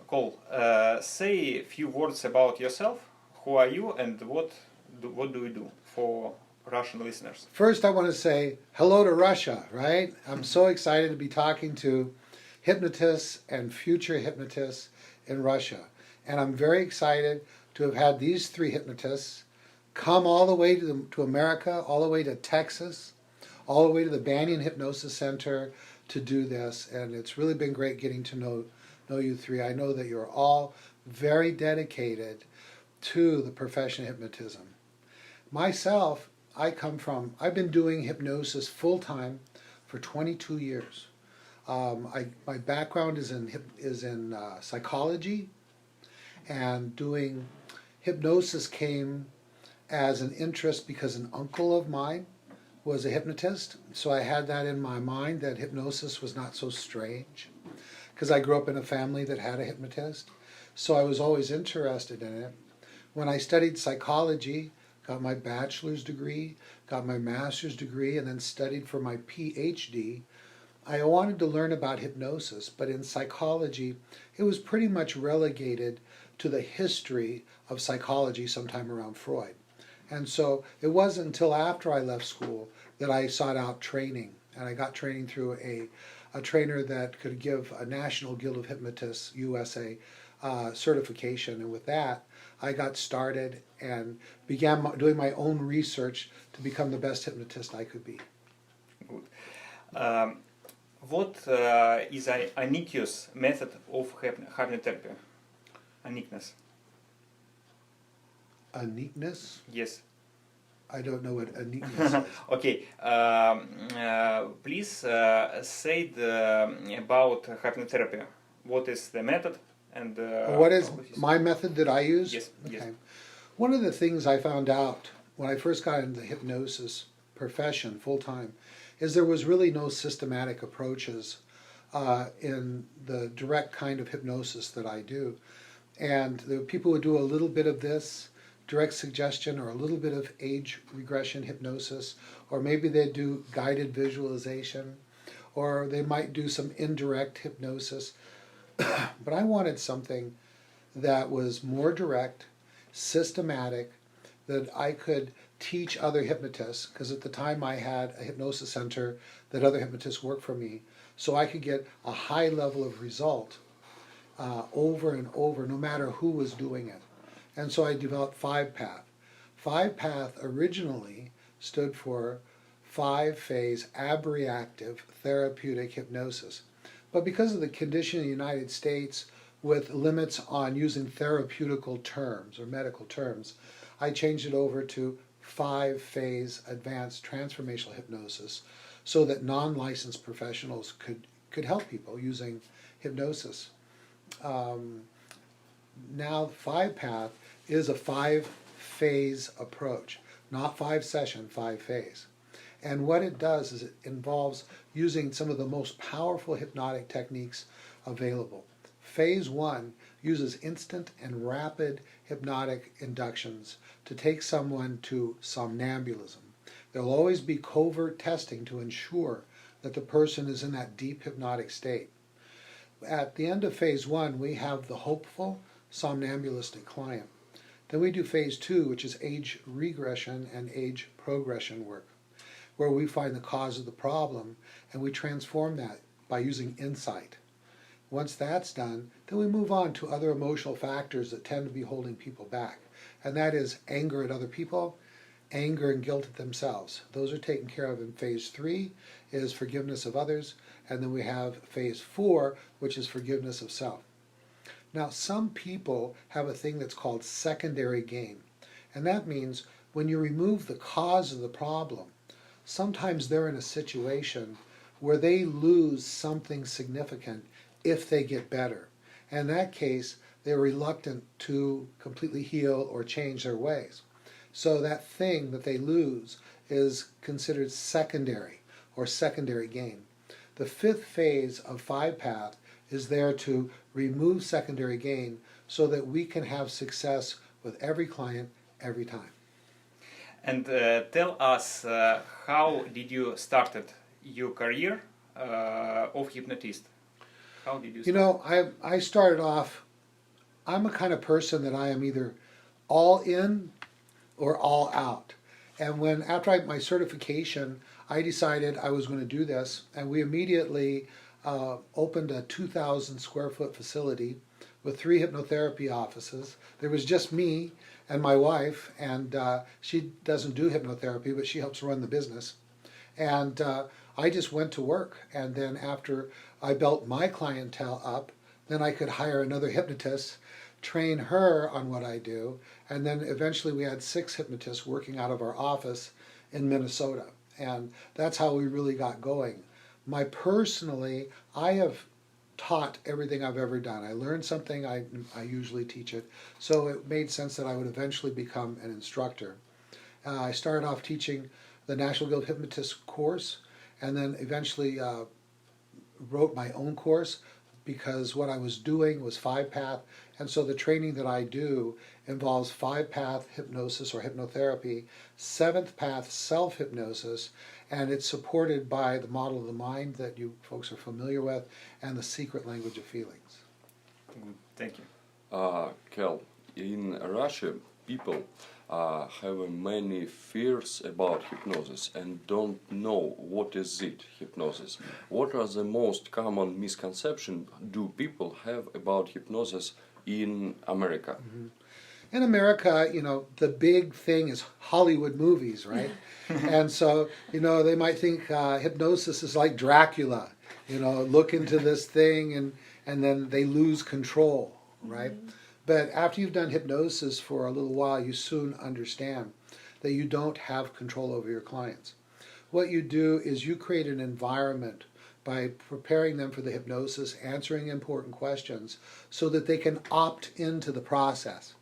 Cole, say a few words about yourself. Who are you and what do you do for Russian listeners? First, I want to say hello to Russia, right? I'm so excited to be talking to hypnotists and future hypnotists in Russia. And I'm very excited to have had these three hypnotists come all the way to America, all the way to Texas, all the way to the Banyan Hypnosis Center to do this. And it's really been great getting to know you three. I know that you're all very dedicated to the profession of hypnotism. Myself, I've been doing hypnosis full-time for 22 years. My background is in psychology, and doing hypnosis came as an interest because an uncle of mine was a hypnotist. So I had that in my mind that hypnosis was not so strange, because I grew up in a family that had a hypnotist. So I was always interested in it. When I studied psychology, got my bachelor's degree, got my master's degree, and then studied for my PhD, I wanted to learn about hypnosis, but in psychology, it was pretty much relegated to the history of psychology sometime around Freud. And so it wasn't until after I left school that I sought out training. And I got training through a trainer that could give a National Guild of Hypnotists, USA, certification. And with that, I got started and began doing my own research to become the best hypnotist I could be. Good. What is a uniqueness method of hypnotherapy? Uniqueness. Uniqueness? Yes. I don't know what uniqueness is. Okay. Please say about hypnotherapy. What is the method and what is my method that I use? Yes. Okay. Yes. One of the things I found out when I first got into the hypnosis profession full time is there was really no systematic approaches in the direct kind of hypnosis that I do. And the people would do a little bit of this, direct suggestion, or a little bit of age regression hypnosis, or maybe they'd do guided visualization, or they might do some indirect hypnosis. But I wanted something that was more direct, systematic, that I could teach other hypnotists, because at the time I had a hypnosis center that other hypnotists worked for me, so I could get a high level of result over and over, no matter who was doing it. And so I developed 5-Path. 5-Path originally stood for 5-phase abreactive therapeutic hypnosis. But because of the condition in the United States with limits on using therapeutical terms or medical terms, I changed it over to 5-phase advanced transformational hypnosis so that non-licensed professionals could help people using hypnosis. Now 5-Path is a 5-phase approach, not 5-session, 5-phase. And what it does is it involves using some of the most powerful hypnotic techniques available. Phase 1 uses instant and rapid hypnotic inductions to take someone to somnambulism. There will always be covert testing to ensure that the person is in that deep hypnotic state. At the end of Phase 1, we have the hopeful somnambulistic client. Then we do Phase 2, which is age regression and age progression work, where we find the cause of the problem and we transform that by using insight. Once that's done, then we move on to other emotional factors that tend to be holding people back. And that is anger at other people, anger and guilt at themselves. Those are taken care of in Phase 3, is forgiveness of others. And then we have Phase 4, which is forgiveness of self. Now, some people have a thing that's called secondary gain. And that means when you remove the cause of the problem, sometimes they're in a situation where they lose something significant if they get better. And in that case, they're reluctant to completely heal or change their ways. So that thing that they lose is considered secondary or secondary gain. The 5th phase of 5-Path is there to remove secondary gain so that we can have success with every client every time. And tell us, how did you started your career of hypnotist? How did you You start? know, I started off, I'm a kind of person that I am either all in or all out. And after my certification, I decided I was going to do this, and we immediately opened a 2,000 square foot facility with 3 hypnotherapy offices. There was just me and my wife, and she doesn't do hypnotherapy, but she helps run the business. And I just went to work, and then after I built my clientele up, then I could hire another hypnotist, train her on what I do, and then eventually we had 6 hypnotists working out of our office in Minnesota. And that's how we really got going. Personally, I have taught everything I've ever done. I learned something, I usually teach it. So it made sense that I would eventually become an instructor. I started off teaching the National Guild Hypnotist course, and then eventually wrote my own course because what I was doing was 5-path, and so the training that I do involves 5-path hypnosis or hypnotherapy, 7th path self-hypnosis, and it's supported by the model of the mind that you folks are familiar with, and the secret language of feelings. Good, thank you. Kel, in Russia, people have many fears about hypnosis and don't know what is it, hypnosis. What are the most common misconceptions do people have about hypnosis in America? In America, you know, the big thing is Hollywood movies, right? And so, you know, they might think hypnosis is like Dracula, you know, look into this thing and then they lose control, right? But after you've done hypnosis for a little while, you soon understand that you don't have control over your clients. What you do is you create an environment by preparing them for the hypnosis, answering important questions so that they can opt into the process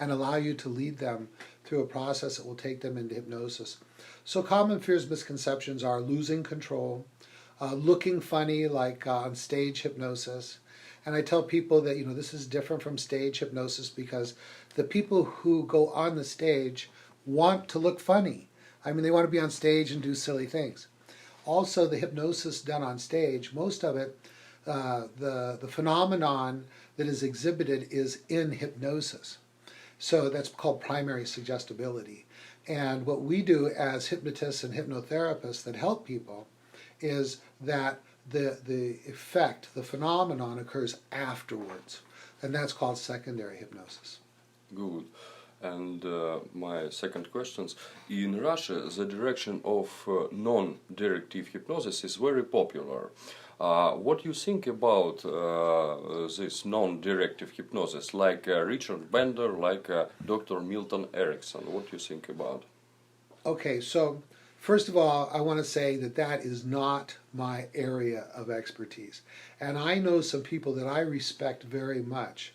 and allow you to lead them through a process that will take them into hypnosis. So common fears, misconceptions are losing control, looking funny like on stage hypnosis. And I tell people that, you know, this is different from stage hypnosis because the people who go on the stage want to look funny. I mean, they want to be on stage and do silly things. Also, the hypnosis done on stage, most of it, the phenomenon that is exhibited is in hypnosis. So that's called primary suggestibility. And what we do as hypnotists and hypnotherapists that help people is that the effect, the phenomenon occurs afterwards. And that's called secondary hypnosis. Good. And my second question, in Russia, the direction of non-directive hypnosis is very popular. What do you think about this non-directive hypnosis, like Richard Bender, like Dr. Milton Erickson? What do you think about? Okay, so first of all, I want to say that that is not my area of expertise. And I know some people that I respect very much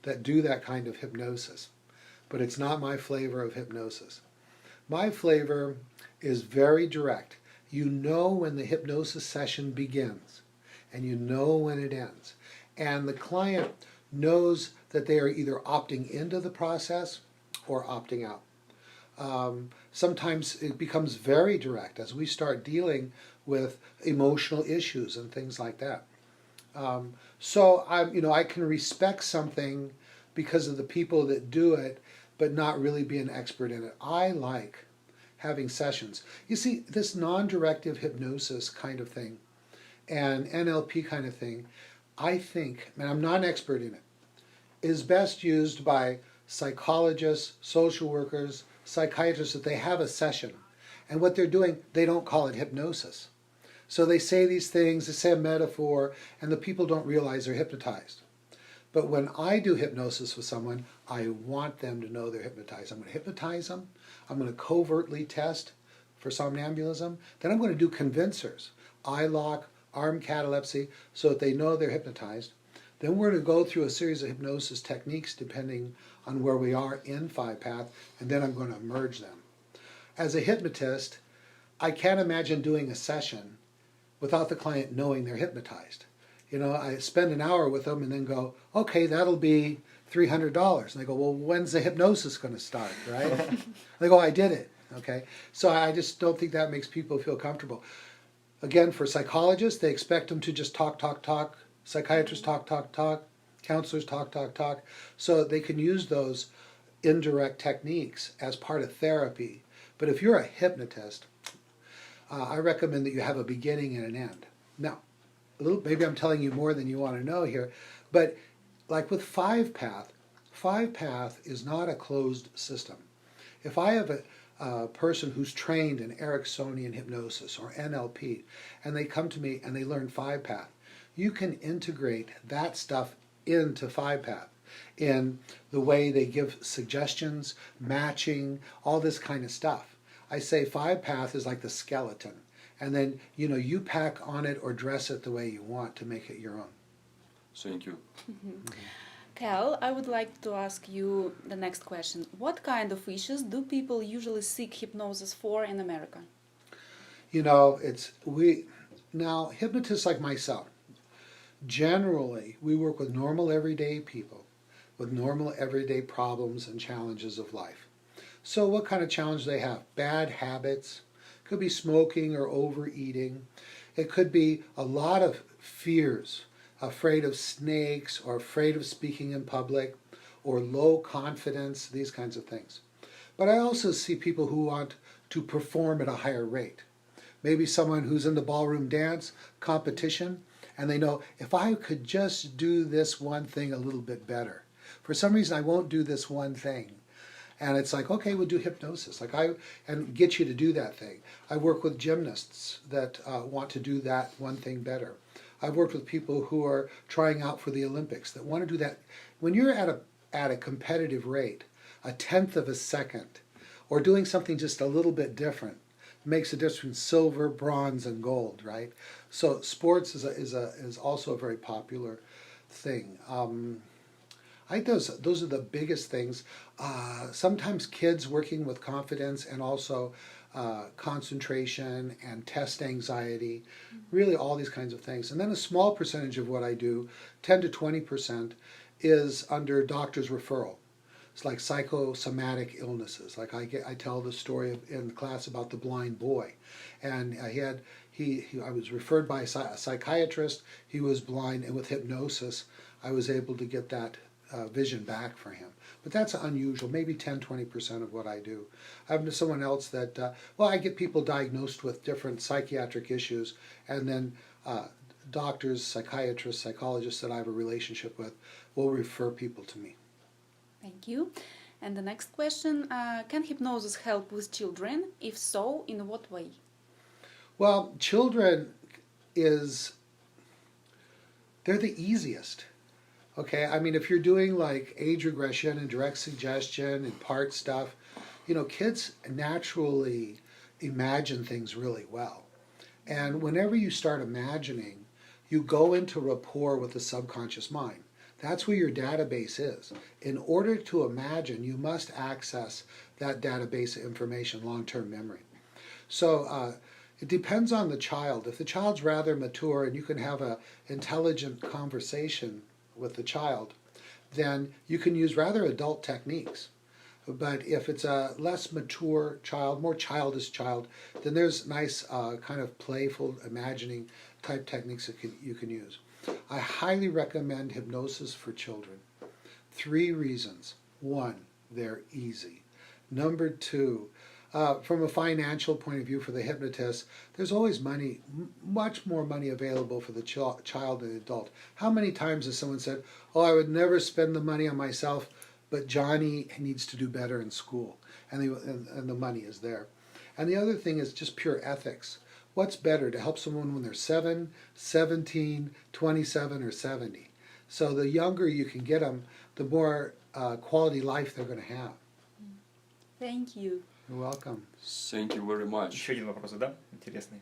that do that kind of hypnosis. But it's not my flavor of hypnosis. My flavor is very direct. You know when the hypnosis session begins, and you know when it ends. And the client knows that they are either opting into the process or opting out. Sometimes it becomes very direct as we start dealing with emotional issues and things like that. So I can respect something because of the people that do it, but not really be an expert in it. I like having sessions. You see, this non-directive hypnosis kind of thing and NLP kind of thing, I think, and I'm not an expert in it, is best used by psychologists, social workers, psychiatrists, that they have a session. And what they're doing, they don't call it hypnosis. So they say these things, they say a metaphor, and the people don't realize they're hypnotized. But when I do hypnosis with someone, I want them to know they're hypnotized. I'm going to hypnotize them. I'm going to covertly test for somnambulism. Then I'm going to do convincers, eye lock, arm catalepsy, so that they know they're hypnotized. Then we're going to go through a series of hypnosis techniques depending on where we are in 5-path, and then I'm going to merge them. As a hypnotist, I can't imagine doing a session without the client knowing they're hypnotized. You know, I spend an hour with them and then go, okay, that'll be $300. And they go, well, when's the hypnosis going to start, right? They go, I did it, okay? So I just don't think that makes people feel comfortable. Again, for psychologists, they expect them to just talk, Psychiatrists talk, talk, talk. Counselors talk, talk, talk. So they can use those indirect techniques as part of therapy. But if you're a hypnotist, I recommend that you have a beginning and an end. Now, maybe I'm telling you more than you want to know here, but like with five path is not a closed system. If I have a person who's trained in Ericksonian hypnosis or NLP, and they come to me and they learn five path, you can integrate that stuff into five path in the way they give suggestions, matching, all this kind of stuff. I say five path is like the skeleton, and then you pack on it or dress it the way you want to make it your own. Thank you. Cal, I would like to ask you the next question. What kind of issues do people usually seek hypnosis for in America? Now hypnotists like myself, generally we work with normal everyday people with normal everyday problems and challenges of life. So what kind of challenge do they have? Bad habits. Could be smoking or overeating. It could be a lot of fears, afraid of snakes or afraid of speaking in public or low confidence, these kinds of things. But I also see people who want to perform at a higher rate. Maybe someone who's in the ballroom dance competition and they know, if I could just do this one thing a little bit better. For some reason I won't do this one thing. And it's like, okay, we'll do hypnosis, and get you to do that thing. I work with gymnasts that want to do that one thing better. I've worked with people who are trying out for the Olympics that want to do that. When you're at a competitive rate, a tenth of a second, or doing something just a little bit different, makes a difference between silver, bronze, and gold, right? So sports is also a very popular thing. I think those are the biggest things. Sometimes kids working with confidence and also concentration and test anxiety, really all these kinds of things. And then a small percentage of what I do, 10 to 20%, is under doctor's referral. It's like psychosomatic illnesses. Like I tell the story in class about the blind boy, and I was referred by a psychiatrist. He was blind, and with hypnosis, I was able to get that vision back for him. But that's unusual, maybe 10-20% of what I do. I have someone else that, I get people diagnosed with different psychiatric issues, and then doctors, psychiatrists, psychologists that I have a relationship with will refer people to me. Thank you. And the next question, can hypnosis help with children? If so, in what way? Well, children they're the easiest. Okay, I mean, if you're doing like age regression and direct suggestion and part stuff, kids naturally imagine things really well. And whenever you start imagining, you go into rapport with the subconscious mind. That's where your database is. In order to imagine, you must access that database of information, long-term memory. So it depends on the child. If the child's rather mature and you can have an intelligent conversation with the child, then you can use rather adult techniques. But if it's a less mature child, more childish child, then there's nice kind of playful imagining type techniques that you can use. I highly recommend hypnosis for children. 3 reasons. 1, they're easy. Number 2, from a financial point of view for the hypnotist, there's always money, much more money available for the child and adult. How many times has someone said, oh, I would never spend the money on myself, but Johnny needs to do better in school, and the money is there. And the other thing is just pure ethics. What's better, to help someone when they're 7, 17, 27, or 70? So the younger you can get them, the more quality life they're going to have. Thank you. You're welcome. Thank you very much. Еще один вопрос, да? Интересный.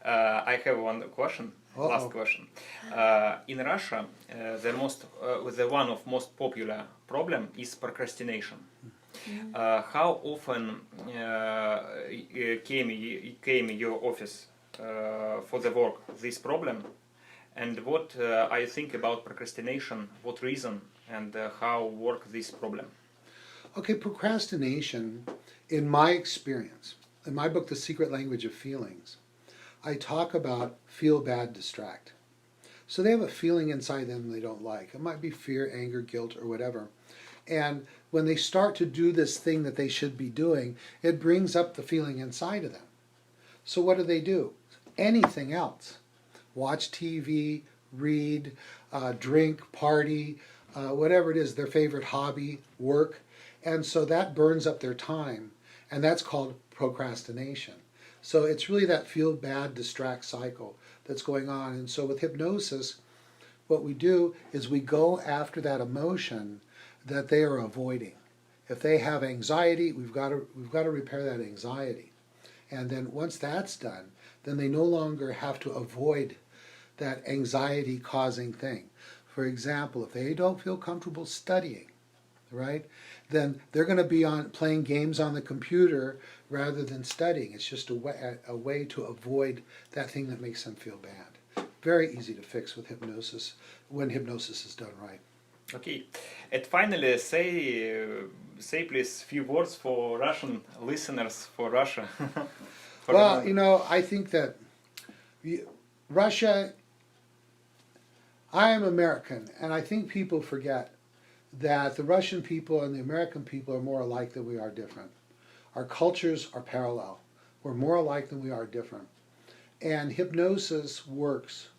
I have one question. Last question. In Russia, the one of most popular problem is procrastination. How often came your office for the work this problem, and what I think about procrastination? What reason and how work this problem? Okay, procrastination, in my experience, in my book, The Secret Language of Feelings, I talk about feel bad, distract. So they have a feeling inside them they don't like. It might be fear, anger, guilt, or whatever. And when they start to do this thing that they should be doing, it brings up the feeling inside of them. So what do? Anything else. Watch TV, read, drink, party, whatever it is, their favorite hobby, work. And so that burns up their time. And that's called procrastination. So it's really that feel bad, distract cycle that's going on. And so with hypnosis, what we do is we go after that emotion that they are avoiding. If they have anxiety, we've got to repair that anxiety. And then once that's done, then they no longer have to avoid that anxiety causing thing. For example, if they don't feel comfortable studying, right, then they're going to be playing games on the computer rather than studying. It's just a way to avoid that thing that makes them feel bad. Very easy to fix with hypnosis when hypnosis is done right. Okay, and finally, say please few words for Russian listeners for Russia. Well, I think that Russia, I am American, and I think people forget that the Russian people and the American people are more alike than we are different. Our cultures are parallel. We're more alike than we are different. And hypnosis works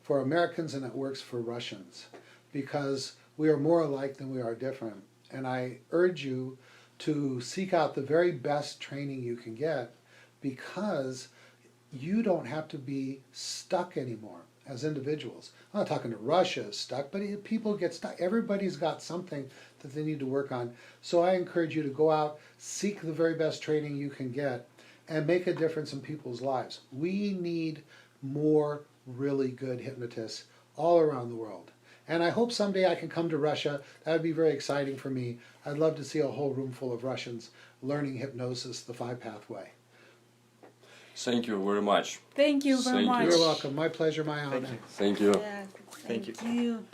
for Americans and it works for Russians because we are more alike than we are different. And I urge you to seek out the very best training you can get because you don't have to be stuck anymore as individuals. I'm not talking to Russia is stuck, but people get stuck. Everybody's got something that they need to work on. So I encourage you to go out, seek the very best training you can get, and make a difference in people's lives. We need more really good hypnotists all around the world. And I hope someday I can come to Russia. That would be very exciting for me. I'd love to see a whole room full of Russians learning hypnosis the 5-pathway. Thank you very much. Thank you very much. You're welcome. My pleasure, my honor. Thank you. Thank you. Yeah, Thank you. thank you.